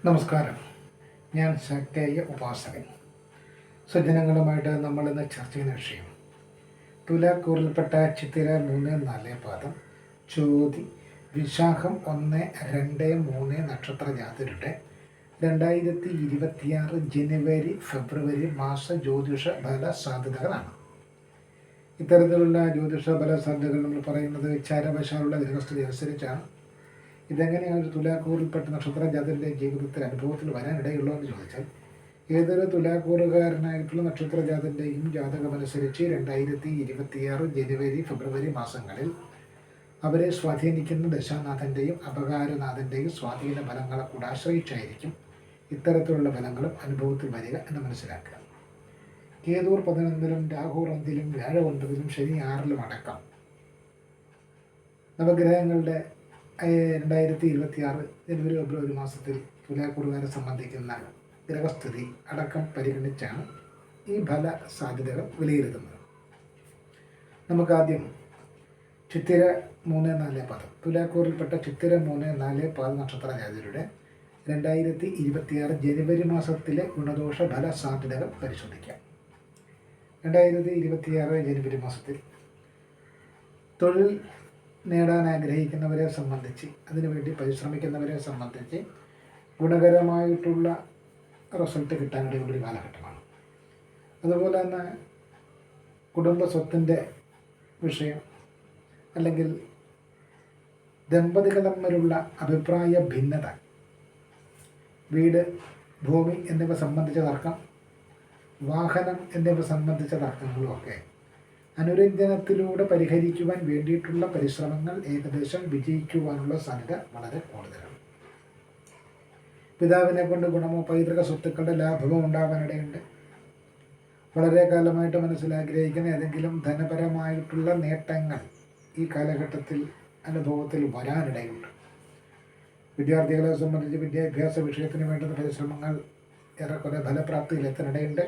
നമസ്കാരം. ഞാൻ ശക്തേയ ഉപാസകൻ. സജ്ജനങ്ങളുമായിട്ട് നമ്മളിന്ന് ചർച്ച ചെയ്യുന്ന വിഷയം തുലാക്കൂറിൽപ്പെട്ട ചിത്തിര 3, 4 പാദം, ചോതി, വിശാഖം 1, 2, 3 നക്ഷത്ര ജാതരുടെ 2026 ജനുവരി ഫെബ്രുവരി മാസ ജ്യോതിഷ ഫല സാധ്യതകളാണ്. ഇത്തരത്തിലുള്ള ജ്യോതിഷ ഫല സാധ്യതകൾ നമ്മൾ പറയുന്നത് ചാരവശാലുള്ള ഗ്രഹസ്ഥിതി അനുസരിച്ചാണ്. ഇതെങ്ങനെയാണ് ഒരു തുലാക്കൂറിൽപ്പെട്ട നക്ഷത്ര ജാതകൻ്റെ ജീവിതത്തിൽ അനുഭവത്തിൽ വരാനിടയുള്ളൂ എന്ന് ചോദിച്ചാൽ, ഏതൊരു തുലാക്കൂറുകാരനായിട്ടുള്ള നക്ഷത്ര ജാതകൻ്റെയും ജാതകമനുസരിച്ച് 2026 ജനുവരി ഫെബ്രുവരി മാസങ്ങളിൽ അവരെ സ്വാധീനിക്കുന്ന ദശാനാഥൻ്റെയും അപകാരനാഥൻ്റെയും സ്വാധീന ഫലങ്ങളെ കൂടെ ആശ്രയിച്ചായിരിക്കും ഇത്തരത്തിലുള്ള ഫലങ്ങളും അനുഭവത്തിൽ വരിക എന്ന് മനസ്സിലാക്കുക. കേതൂർ 11-ലും രാഹു 5-ലും വ്യാഴം 9-ലും ശനി 6-ലും അടക്കം നവഗ്രഹങ്ങളുടെ 2026 ജനുവരി ഫെബ്രുവരി മാസത്തിൽ തുലാക്കൂറുകാരെ സംബന്ധിക്കുന്ന ഗ്രഹസ്ഥിതി അടക്കം പരിഗണിച്ചാണ് ഈ ഫല സാധ്യതകൾ വിലയിരുത്തുന്നത്. നമുക്കാദ്യം ചിത്തിര 3, 4 പാദം, തുലാക്കൂറിൽപ്പെട്ട ചിത്തിര 3, 4 പാദ നക്ഷത്ര ജാതകരുടെ 2026 ജനുവരി മാസത്തിലെ ഗുണദോഷ ഫല സാധ്യതകൾ പരിശോധിക്കാം. 2026 ജനുവരി മാസത്തിൽ തൊഴിൽ നേടാൻ ആഗ്രഹിക്കുന്നവരെ സംബന്ധിച്ച്, അതിനുവേണ്ടി പരിശ്രമിക്കുന്നവരെ സംബന്ധിച്ച് ഗുണകരമായിട്ടുള്ള റിസൾട്ട് കിട്ടാനിടയുള്ളൊരു കാലഘട്ടമാണ്. അതുപോലെ തന്നെ കുടുംബ സ്വത്തിൻ്റെ വിഷയം അല്ലെങ്കിൽ ദമ്പതികൾ തമ്മിലുള്ള അഭിപ്രായ ഭിന്നത, വീട്, ഭൂമി എന്നിവ സംബന്ധിച്ച തർക്കം, വാഹനം എന്നിവ സംബന്ധിച്ച തർക്കങ്ങളുമൊക്കെ അനുരഞ്ജനത്തിലൂടെ പരിഹരിക്കുവാൻ വേണ്ടിയിട്ടുള്ള പരിശ്രമങ്ങൾ ഏകദേശം വിജയിക്കുവാനുള്ള സാധ്യത വളരെ കൂടുതലാണ്. പിതാവിനെ കൊണ്ട് ഗുണമോ പൈതൃക സ്വത്തുക്കളുടെ ലാഭമോ ഉണ്ടാവാനിടയുണ്ട്. വളരെ കാലമായിട്ട് മനസ്സിലാഗ്രഹിക്കുന്ന ഏതെങ്കിലും ധനപരമായിട്ടുള്ള നേട്ടങ്ങൾ ഈ കാലഘട്ടത്തിൽ അനുഭവത്തിൽ വരാനിടയുണ്ട്. വിദ്യാർത്ഥികളെ സംബന്ധിച്ച് വിദ്യാഭ്യാസ വിഷയത്തിന് വേണ്ടുന്ന പരിശ്രമങ്ങൾ ഏറെക്കുറെ ഫലപ്രാപ്തിയിലെത്താനിടയുണ്ട്.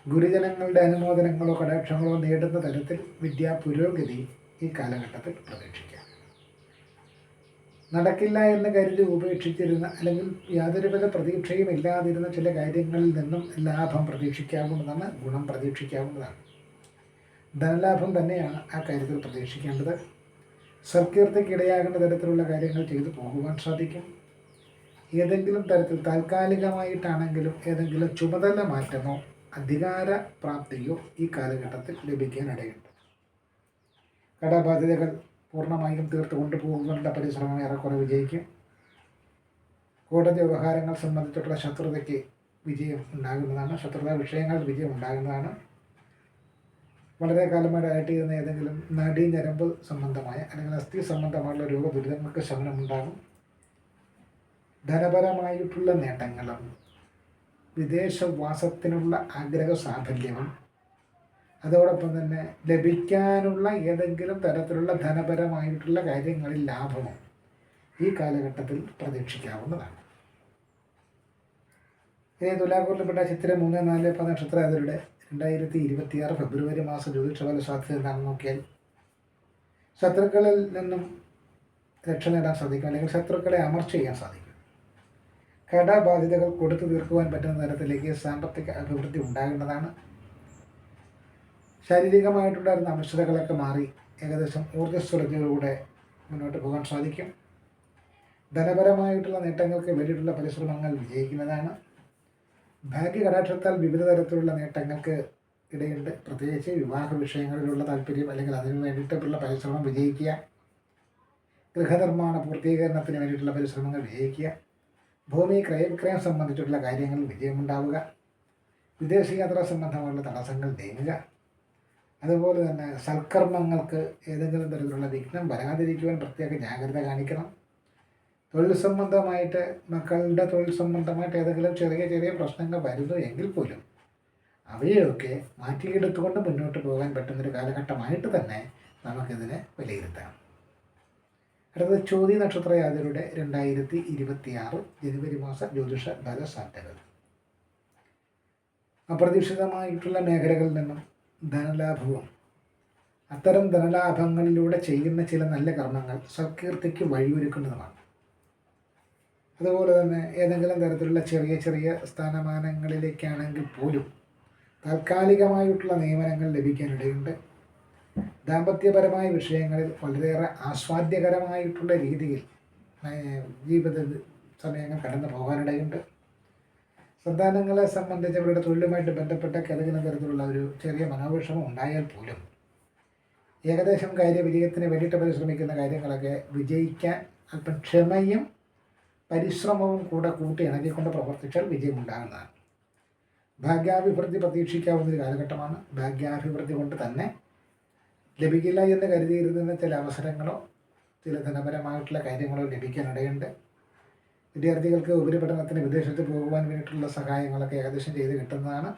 ഗുരുജനങ്ങളുടെ അനുമോദനങ്ങളോ കടാക്ഷങ്ങളോ നേടുന്ന തരത്തിൽ വിദ്യാ പുരോഗതി ഈ കാലഘട്ടത്തിൽ പ്രതീക്ഷിക്കാം. നടക്കില്ല എന്ന് കരുതി ഉപേക്ഷിച്ചിരുന്ന അല്ലെങ്കിൽ യാതൊരുവിധ പ്രതീക്ഷയും ഇല്ലാതിരുന്ന ചില കാര്യങ്ങളിൽ നിന്നും ലാഭം പ്രതീക്ഷിക്കാവുന്നതാണ്, ഗുണം പ്രതീക്ഷിക്കാവുന്നതാണ്. ധനലാഭം തന്നെയാണ് ആ കാര്യത്തിൽ പ്രതീക്ഷിക്കേണ്ടത്. സൽകീർത്തിക്കിടയാകുന്ന തരത്തിലുള്ള കാര്യങ്ങൾ ചെയ്തു പോകുവാൻ സാധിക്കും. ഏതെങ്കിലും തരത്തിൽ താൽക്കാലികമായിട്ടാണെങ്കിലും ഏതെങ്കിലും ചുമതല മാറ്റമോ അധികാര പ്രാപ്തിയോ ഈ കാലഘട്ടത്തിൽ ലഭിക്കാനിടയുണ്ട്. കടബാധ്യതകൾ പൂർണ്ണമായും തീർത്ത് കൊണ്ടുപോകുവാനുള്ള പരിശ്രമം ഏറെക്കുറെ വിജയിക്കും. കോടതി വ്യവഹാരങ്ങൾ സംബന്ധിച്ചിട്ടുള്ള ശത്രുതയ്ക്ക് വിജയം ഉണ്ടാകുന്നതാണ്. ശത്രുതാ വിഷയങ്ങളിൽ വിജയം ഉണ്ടാകുന്നതാണ്. വളരെ കാലമായിട്ട് ചെയ്യുന്ന ഏതെങ്കിലും നാഡീഞരമ്പ് സംബന്ധമായ അല്ലെങ്കിൽ അസ്ഥി സംബന്ധമായുള്ള രോഗദുരിതങ്ങൾക്ക് ശമനമുണ്ടാകും. ധനപരമായിട്ടുള്ള നേട്ടങ്ങളും വിദേശവാസത്തിനുള്ള ആഗ്രഹ സാഫല്യവും അതോടൊപ്പം തന്നെ ലഭിക്കാനുള്ള ഏതെങ്കിലും തരത്തിലുള്ള ധനപരമായിട്ടുള്ള കാര്യങ്ങളിൽ ലാഭവും ഈ കാലഘട്ടത്തിൽ പ്രതീക്ഷിക്കാവുന്നതാണ്. ഇനി തുലാക്കൂറിൽപ്പെട്ട ചിത്തിര 3, 4 പാദ നക്ഷത്ര ജാതകരുടെ 2026 ഫെബ്രുവരി മാസ ജ്യോതിഷഫല സാധ്യത എന്താണെന്ന് നോക്കിയാൽ, ശത്രുക്കളിൽ നിന്നും രക്ഷ നേടാൻ സാധിക്കും അല്ലെങ്കിൽ ശത്രുക്കളെ അമർച്ച ചെയ്യാൻ സാധിക്കും. കടബാധ്യതകൾ കൊടുത്തു തീർക്കുവാൻ പറ്റുന്ന തരത്തിലേക്ക് സാമ്പത്തിക അഭിവൃദ്ധി ഉണ്ടാകേണ്ടതാണ്. ശാരീരികമായിട്ടുണ്ടായിരുന്ന അവശതകളൊക്കെ മാറി ഏകദേശം ഊർജ്ജസ്വലതയോടുകൂടെ മുന്നോട്ട് പോകാൻ സാധിക്കും. ധനപരമായിട്ടുള്ള നേട്ടങ്ങൾക്ക് വേണ്ടിയിട്ടുള്ള പരിശ്രമങ്ങൾ വിജയിക്കുന്നതാണ്. ഭാഗ്യകടാക്ഷത്താൽ വിവിധ തരത്തിലുള്ള നേട്ടങ്ങൾക്ക് ഇടയുണ്ട്. പ്രത്യേകിച്ച് വിവാഹ വിഷയങ്ങളിലുള്ള താല്പര്യം അല്ലെങ്കിൽ അതിനു വേണ്ടിയിട്ടുള്ള പരിശ്രമം വിജയിക്കുക. ഗൃഹനിർമ്മാണ പൂർത്തീകരണത്തിന് വേണ്ടിയിട്ടുള്ള പരിശ്രമങ്ങൾ വിജയിക്കുക. ഭൂമി ക്രയവിക്രയം സംബന്ധിച്ചിട്ടുള്ള കാര്യങ്ങളിൽ വിജയമുണ്ടാവുക. വിദേശയാത്രാ സംബന്ധമായുള്ള തടസ്സങ്ങൾ നീങ്ങുക. അതുപോലെ തന്നെ സൽക്കർമ്മങ്ങൾക്ക് ഏതെങ്കിലും തരത്തിലുള്ള വിഘ്നം വരാതിരിക്കുവാൻ പ്രത്യേക ജാഗ്രത കാണിക്കണം. തൊഴിൽ സംബന്ധമായിട്ട് മക്കളുടെ തൊഴിൽ സംബന്ധമായിട്ട് ഏതെങ്കിലും ചെറിയ ചെറിയ പ്രശ്നങ്ങൾ വരുന്നു എങ്കിൽ പോലും അവയൊക്കെ മാറ്റിയെടുത്തുകൊണ്ട് മുന്നോട്ട് പോകാൻ പറ്റുന്നൊരു കാലഘട്ടമായിട്ട് തന്നെ നമുക്കിതിനെ വിലയിരുത്താം. അടുത്തത് ചോതി നക്ഷത്ര ജാതകരുടെ 2026 ജനുവരി മാസ ജ്യോതിഷ ഫല സാധ്യതകൾ. അപ്രതീക്ഷിതമായിട്ടുള്ള മേഖലകളിൽ നിന്നും ധനലാഭവും അത്തരം ധനലാഭങ്ങളിലൂടെ ചെയ്യുന്ന ചില നല്ല കർമ്മങ്ങൾ സൽകീർത്തിക്ക് വഴിയൊരുക്കുന്നതുമാണ്. അതുപോലെ തന്നെ ഏതെങ്കിലും തരത്തിലുള്ള ചെറിയ ചെറിയ സ്ഥാനമാനങ്ങളിലേക്കാണെങ്കിൽ പോലും താൽക്കാലികമായിട്ടുള്ള നിയമനങ്ങൾ ലഭിക്കാനിടയുണ്ട്. ദാമ്പത്യപരമായ വിഷയങ്ങളിൽ വളരെയേറെ ആസ്വാദ്യകരമായിട്ടുള്ള രീതിയിൽ ജീവിത സമയങ്ങൾ കടന്നു പോകാനിടയുണ്ട്. സന്താനങ്ങളെ സംബന്ധിച്ച് അവരുടെ തൊഴിലുമായിട്ട് ബന്ധപ്പെട്ട ഏതെങ്കിലും തരത്തിലുള്ള ഒരു ചെറിയ മനോവിഷമം ഉണ്ടായാൽ പോലും ഏകദേശം കാര്യവിജയത്തിന് വേണ്ടിയിട്ട് പരിശ്രമിക്കുന്ന കാര്യങ്ങളൊക്കെ വിജയിക്കാൻ അല്പം ക്ഷമയും പരിശ്രമവും കൂടെ കൂട്ടി ഇണക്കിക്കൊണ്ട് പ്രവർത്തിച്ചാൽ വിജയമുണ്ടാകുന്നതാണ്. ഭാഗ്യാഭിവൃദ്ധി പ്രതീക്ഷിക്കാവുന്ന ഒരു കാലഘട്ടമാണ്. ഭാഗ്യാഭിവൃദ്ധി കൊണ്ട് തന്നെ ലഭിക്കില്ല എന്ന് കരുതിയിരുന്ന ചില അവസരങ്ങളോ ചില ധനപരമായിട്ടുള്ള കാര്യങ്ങളോ ലഭിക്കാനിടയുണ്ട്. വിദ്യാർത്ഥികൾക്ക് ഉപരിപഠനത്തിന് വിദേശത്ത് പോകുവാൻ വേണ്ടിയിട്ടുള്ള സഹായങ്ങളൊക്കെ ഏകദേശം ചെയ്ത് കിട്ടുന്നതാണ്.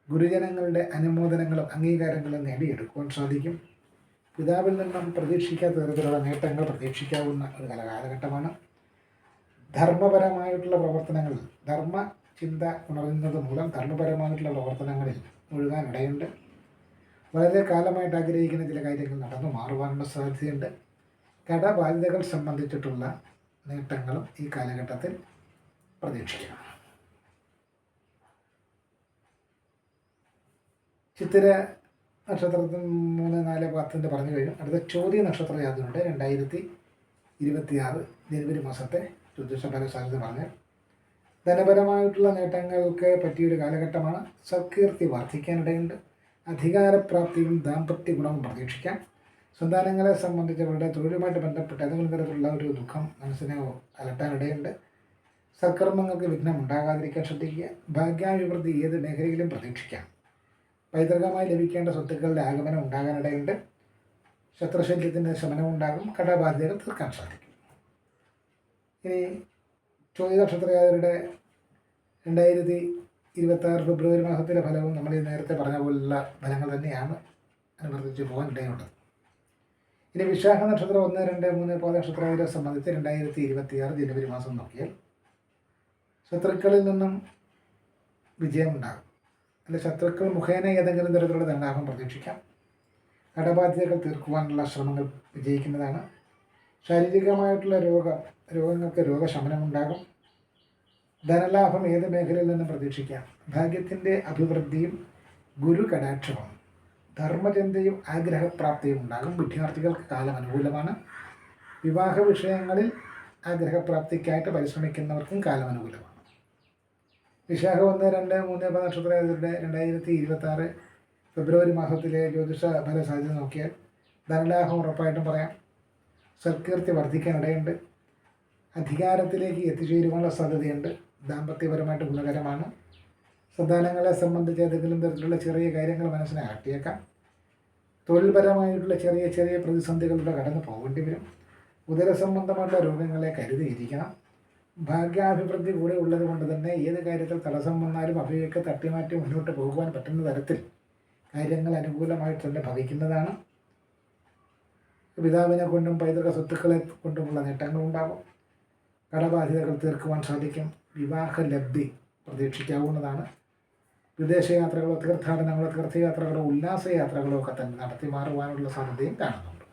ഗുരുജനങ്ങളുടെ അനുമോദനങ്ങളും അംഗീകാരങ്ങളും നേടിയെടുക്കുവാൻ സാധിക്കും. പിതാവിൽ നിന്നും പ്രതീക്ഷിക്കാത്ത തരത്തിലുള്ള നേട്ടങ്ങൾ പ്രതീക്ഷിക്കാവുന്ന ഒരു കാലഘട്ടമാണ്. ധർമ്മപരമായിട്ടുള്ള പ്രവർത്തനങ്ങളിൽ ധർമ്മ ചിന്ത ഉണരുന്നത് മൂലം ധർമ്മപരമായിട്ടുള്ള പ്രവർത്തനങ്ങളിൽ മുഴുകാനിടയുണ്ട്. വളരെ കാലമായിട്ട് ആഗ്രഹിക്കുന്ന ചില കാര്യങ്ങൾ നടന്നു മാറുവാനുള്ള സാധ്യതയുണ്ട്. കടബാധ്യതകൾ സംബന്ധിച്ചിട്ടുള്ള നേട്ടങ്ങളും ഈ കാലഘട്ടത്തിൽ പ്രതീക്ഷിക്കണം. ചിത്തിര നക്ഷത്രത്തിൽ 3, 4, 10 പറഞ്ഞു കഴിഞ്ഞു. അടുത്ത ചോദ്യ നക്ഷത്ര ജാതകമുണ്ട്. 2026 ജനുവരി മാസത്തെ ജ്യോതിഷഫല സാധ്യത പറഞ്ഞാൽ ധനപരമായിട്ടുള്ള നേട്ടങ്ങൾക്ക് പറ്റിയൊരു കാലഘട്ടമാണ്. സൽകീർത്തി വർദ്ധിക്കാനിടയുണ്ട്. അധികാരപ്രാപ്തിയും ദാമ്പത്യ ഗുണവും പ്രതീക്ഷിക്കാം. സന്താനങ്ങളെ സംബന്ധിച്ച് അവരുടെ തൊഴിലുമായിട്ട് ബന്ധപ്പെട്ട് ഏതെങ്കിലും തരത്തിലുള്ള ഒരു ദുഃഖം മനസ്സിനെ അലട്ടാനിടയുണ്ട്. സൽക്കർമ്മങ്ങൾക്ക് വിഘ്നം ഉണ്ടാകാതിരിക്കാൻ ശ്രദ്ധിക്കുക. ഭാഗ്യാഭിവൃദ്ധി ഏത് മേഖലയിലും പ്രതീക്ഷിക്കാം. പൈതൃകമായി ലഭിക്കേണ്ട സ്വത്തുക്കളുടെ ആഗമനം ഉണ്ടാകാനിടയുണ്ട്. ശത്രുശല്യത്തിൻ്റെ ശമനം ഉണ്ടാകും. കടബാധ്യതകൾ തീർക്കാൻ സാധിക്കും. ഇനി ചോദ്യ നക്ഷത്രക്കാരുടെ 2026 ഫെബ്രുവരി മാസത്തിലെ ഫലവും നമ്മൾ ഈ നേരത്തെ പറഞ്ഞ പോലുള്ള ഫലങ്ങൾ തന്നെയാണ് അനുവർത്തിച്ച് പോകാൻ ഇടയുള്ളത്. ഇനി വിശാഖ നക്ഷത്രം 1, 2, 3 പാദ നക്ഷത്രക്കാരെ സംബന്ധിച്ച് 2026 ജനുവരി മാസം നോക്കിയാൽ ശത്രുക്കളിൽ നിന്നും വിജയമുണ്ടാകും. അല്ലെ ശത്രുക്കൾ മുഖേന ഏതെങ്കിലും തരത്തിലുള്ള ധനലാഭം പ്രതീക്ഷിക്കാം. കടബാധ്യതകൾ തീർക്കുവാനുള്ള ശ്രമങ്ങൾ വിജയിക്കുന്നതാണ്. ശാരീരികമായിട്ടുള്ള രോഗങ്ങൾക്ക് രോഗശമനമുണ്ടാകും. ധനലാഭം ഏത് മേഖലയിൽ നിന്നും പ്രതീക്ഷിക്കാം. ഭാഗ്യത്തിൻ്റെ അഭിവൃദ്ധിയും ഗുരു കടാക്ഷവും ധർമ്മചിന്തയും ആഗ്രഹപ്രാപ്തിയും ഉണ്ടാകും. വിദ്യാർത്ഥികൾക്ക് കാലം അനുകൂലമാണ്. വിവാഹ വിഷയങ്ങളിൽ ആഗ്രഹപ്രാപ്തിക്കായിട്ട് പരിശ്രമിക്കുന്നവർക്കും കാലം അനുകൂലമാണ്. വിശാഖ 1, 2, 3 നക്ഷത്രങ്ങളുടെ 2026 ഫെബ്രുവരി മാസത്തിലെ ജ്യോതിഷ ഫല സാധ്യത നോക്കിയാൽ ധനലാഭം ഉറപ്പായിട്ടും പറയാം. സൽകീർത്തി വർദ്ധിക്കാനിടയുണ്ട്. അധികാരത്തിലേക്ക് എത്തിച്ചേരുവാനുള്ള സാധ്യതയുണ്ട്. ദാമ്പത്യപരമായിട്ട് ഗുണകരമാണ്. സന്താനങ്ങളെ സംബന്ധിച്ച് ഏതെങ്കിലും തരത്തിലുള്ള ചെറിയ കാര്യങ്ങൾ മനസ്സിനെ അകറ്റിയേക്കാം. തൊഴിൽപരമായിട്ടുള്ള ചെറിയ ചെറിയ പ്രതിസന്ധികളിലൂടെ കടന്നു പോകേണ്ടി വരും. ഉദരസംബന്ധമായിട്ടുള്ള രോഗങ്ങളെ കരുതിയിരിക്കണം. ഭാഗ്യാഭിവൃദ്ധി കൂടെ ഉള്ളത് കൊണ്ട് തന്നെ ഏത് കാര്യത്തിൽ തടസ്സം വന്നാലും അവയൊക്കെ തട്ടിമാറ്റി മുന്നോട്ട് പോകുവാൻ പറ്റുന്ന തരത്തിൽ കാര്യങ്ങൾ അനുകൂലമായിട്ട് തന്നെ ഭവിക്കുന്നതാണ്. പിതാവിനെ കൊണ്ടും പൈതൃക സ്വത്തുക്കളെ കൊണ്ടുമുള്ള നേട്ടങ്ങളുണ്ടാകും. കടബാധ്യതകൾ തീർക്കുവാൻ സാധിക്കും. വിവാഹ ലബ്ധി പ്രതീക്ഷിക്കാവുന്നതാണ്. വിദേശയാത്രകളോ തീർത്ഥാടനങ്ങളോ തീർത്ഥയാത്രകളോ ഉല്ലാസയാത്രകളോ ഒക്കെ തന്നെ നടത്തി മാറുവാനുള്ള സാധ്യതയും കാണുന്നുണ്ട്.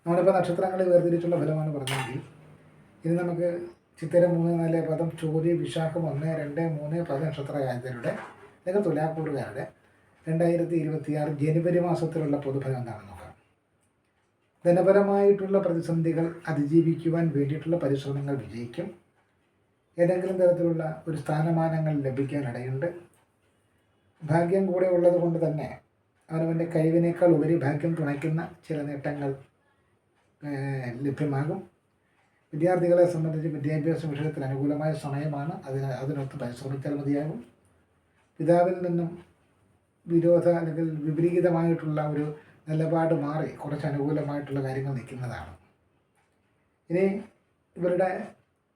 നമ്മളിപ്പോൾ നക്ഷത്രങ്ങളെ വേർതിരിച്ചുള്ള ഫലമാണ് പറഞ്ഞെങ്കിൽ ഇനി നമുക്ക് ചിത്തിര 3, 4 പദം ചോദ്യ വിശാഖം 1, 2, 3 പദ നക്ഷത്രകാരരുടെ അല്ലെങ്കിൽ തുലാക്കൂറുകാരുടെ 2026 ജനുവരി മാസത്തിലുള്ള പൊതുഫലം എന്താണെന്ന് നോക്കാം. ധനപരമായിട്ടുള്ള പ്രതിസന്ധികൾ അതിജീവിക്കുവാൻ വേണ്ടിയിട്ടുള്ള പരിശ്രമങ്ങൾ വിജയിക്കും. ഏതെങ്കിലും തരത്തിലുള്ള ഒരു സ്ഥാനമാനങ്ങൾ ലഭിക്കാനിടയുണ്ട്. ഭാഗ്യം കൂടെ ഉള്ളത് കൊണ്ട് തന്നെ അവനവൻ്റെ കഴിവിനേക്കാൾ ഉപരി ഭാഗ്യം തുണയ്ക്കുന്ന ചില നേട്ടങ്ങൾ ലഭ്യമാകും. വിദ്യാർത്ഥികളെ സംബന്ധിച്ച് വിദ്യാഭ്യാസ വിഷയത്തിൽ അനുകൂലമായ സമയമാണ്. അതിനൊത്ത് പരിശ്രമിച്ചാൽ മതിയാകും. പിതാവിൽ നിന്നും വിരോധ അല്ലെങ്കിൽ വിപരീതമായിട്ടുള്ള ഒരു നിലപാട് മാറി കുറച്ച് അനുകൂലമായിട്ടുള്ള കാര്യങ്ങൾ നിൽക്കുന്നതാണ്. ഇനി ഇവരുടെ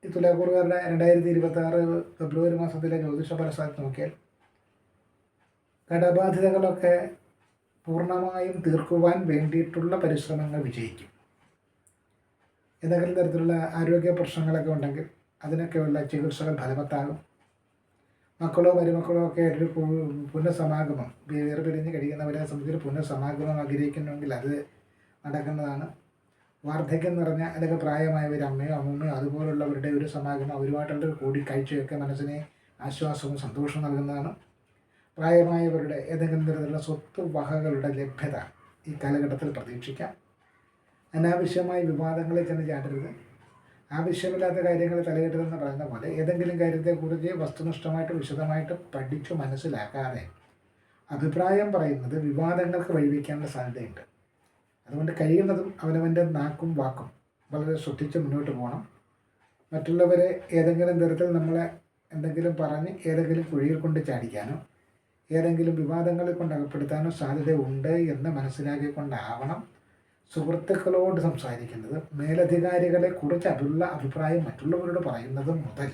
ഈ തുലാക്കൂറുകാരുടെ 2026 ഫെബ്രുവരി മാസത്തിലെ ജ്യോതിഷ ഫലസാധ്യത നോക്കിയാൽ കടബാധ്യതകളൊക്കെ പൂർണ്ണമായും തീർക്കുവാൻ വേണ്ടിയിട്ടുള്ള പരിശ്രമങ്ങൾ വിജയിക്കും. ഏതെങ്കിലും തരത്തിലുള്ള ആരോഗ്യ പ്രശ്നങ്ങളൊക്കെ ഉണ്ടെങ്കിൽ അതിനൊക്കെയുള്ള ചികിത്സകൾ ഫലവത്താകും. മക്കളോ മരുമക്കളോ ഒക്കെ ഒരു പുനഃസമാഗമം വേർപിരിഞ്ഞ് കഴിയുന്നവരെ സംബന്ധിച്ച് പുനഃസമാഗമം ആഗ്രഹിക്കുന്നുവെങ്കിൽ അത് നടക്കുന്നതാണ്. വാർദ്ധക്യം നിറഞ്ഞ അല്ലെങ്കിൽ പ്രായമായവർ അമ്മയോ അമ്മൂമ്മയോ അതുപോലുള്ളവരുടെ ഒരു സമാഗമം അവരുമായിട്ടുള്ള ഒരു കൂടിക്കാഴ്ചയൊക്കെ മനസ്സിനെ ആശ്വാസവും സന്തോഷവും നൽകുന്നതാണ്. പ്രായമായവരുടെ ഏതെങ്കിലും തരത്തിലുള്ള സ്വത്ത് വകകളുടെ ലഭ്യത ഈ കാലഘട്ടത്തിൽ പ്രതീക്ഷിക്കാം. അനാവശ്യമായ വിവാദങ്ങളിൽ ചെന്ന് ചാടരുത്. ആവശ്യമില്ലാത്ത കാര്യങ്ങൾ തലയിടരുതെന്ന് പറയുന്ന പോലെ ഏതെങ്കിലും കാര്യത്തെക്കുറിച്ച് വസ്തുനിഷ്ഠമായിട്ട് വിശദമായിട്ട് പഠിച്ചു മനസ്സിലാക്കാതെ അഭിപ്രായം പറയുന്നത് വിവാദങ്ങൾക്ക് വഴിവെക്കാനുള്ള സാധ്യതയുണ്ട്. അതുകൊണ്ട് കഴിയുന്നതും അവനവൻ്റെ നാക്കും വാക്കും വളരെ ശ്രദ്ധിച്ച് മുന്നോട്ട് പോകണം. മറ്റുള്ളവരെ ഏതെങ്കിലും തരത്തിൽ നമ്മളെ എന്തെങ്കിലും പറഞ്ഞ് ഏതെങ്കിലും കുഴിയിൽ കൊണ്ട് ചാടിക്കാനോ ഏതെങ്കിലും വിവാദങ്ങളിൽ കൊണ്ട് അകപ്പെടുത്താനോ സാധ്യതയുണ്ട് എന്ന് മനസ്സിലാക്കിക്കൊണ്ടാവണം സുഹൃത്തുക്കളോട് സംസാരിക്കുന്നത്. മേലധികാരികളെ കുറിച്ചുള്ള അഭിപ്രായം മറ്റുള്ളവരോട് പറയുന്നത് മുതൽ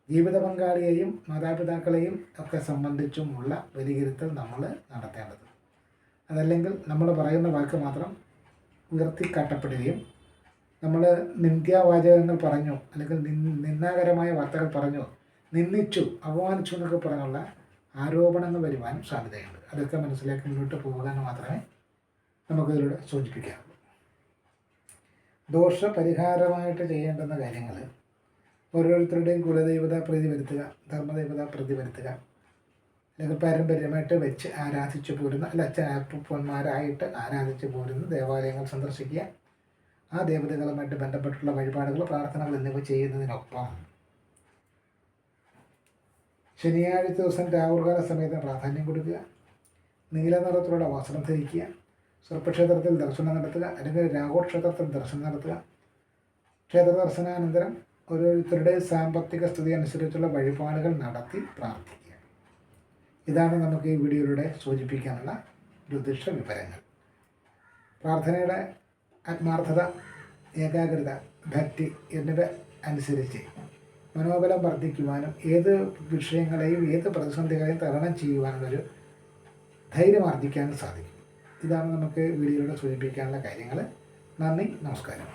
ജീവിത പങ്കാളിയെയും മാതാപിതാക്കളെയും ഒക്കെ സംബന്ധിച്ചുമുള്ള വിലയിരുത്തൽ നമ്മൾ നടത്തേണ്ടത്. അതല്ലെങ്കിൽ നമ്മൾ പറയുന്ന വാക്ക് മാത്രം ഉയർത്തിക്കാട്ടപ്പെടുകയും നമ്മൾ നിന്ദ്യാവാചകങ്ങൾ പറഞ്ഞു അല്ലെങ്കിൽ നിന്ദാകരമായ വാർത്തകൾ പറഞ്ഞു, നിന്ദിച്ചു, അപമാനിച്ചു എന്നൊക്കെ പറഞ്ഞുള്ള ആരോപണങ്ങൾ വരുവാനും സാധ്യതയുണ്ട്. അതൊക്കെ മനസ്സിലാക്കി മുന്നോട്ട് പോകാൻ മാത്രമേ നമുക്കിതിലൂടെ സൂചിപ്പിക്കാറുള്ളൂ. ദോഷപരിഹാരമായിട്ട് ചെയ്യേണ്ടുന്ന കാര്യങ്ങൾ ഓരോരുത്തരുടെയും കുലദൈവത പ്രീതി വരുത്തുക, ധർമ്മദേവത പ്രീതി വരുത്തുക, അല്ലെങ്കിൽ പാരമ്പര്യമായിട്ട് വെച്ച് ആരാധിച്ചു പോരുന്ന അല്ല അച്ഛനപ്പന്മാരായിട്ട് ആരാധിച്ചു പോരുന്ന ദേവാലയങ്ങൾ സന്ദർശിക്കുക, ആ ദേവതകളുമായിട്ട് ബന്ധപ്പെട്ടുള്ള വഴിപാടുകൾ പ്രാർത്ഥനകൾ എന്നിവ ചെയ്യുന്നതിനൊപ്പം ശനിയാഴ്ച ദിവസം രാഹുൽകാല സമയത്തിന് പ്രാധാന്യം കൊടുക്കുക, നീല നിറത്തിലുള്ള വസ്ത്രം ധരിക്കുക, സർപ്പക്ഷേത്രത്തിൽ ദർശനം നടത്തുക അല്ലെങ്കിൽ രാഘവ ക്ഷേത്രത്തിൽ ദർശനം നടത്തുക. ക്ഷേത്ര ദർശനാനന്തരം ഓരോരുത്തരുടെ സാമ്പത്തിക സ്ഥിതി അനുസരിച്ചുള്ള വഴിപാടുകൾ നടത്തി പ്രാർത്ഥിക്കുക. ഇതാണ് നമുക്ക് ഈ വീഡിയോയിലൂടെ സൂചിപ്പിക്കാനുള്ള ജ്യോതിഷ വിവരങ്ങൾ. പ്രാർത്ഥനയുടെ ആത്മാർത്ഥത, ഏകാഗ്രത, ഭക്തി എന്നിവ അനുസരിച്ച് മനോബലം വർദ്ധിക്കുവാനും ഏത് വിഷയങ്ങളെയും ഏത് പ്രതിസന്ധികളെയും തരണം ചെയ്യുവാനുള്ളൊരു ധൈര്യം ആർജിക്കാനും സാധിക്കും. ഇതാണ് നമുക്ക് വീഡിയോയിലൂടെ സൂചിപ്പിക്കാനുള്ള കാര്യങ്ങൾ. നന്ദി, നമസ്കാരം.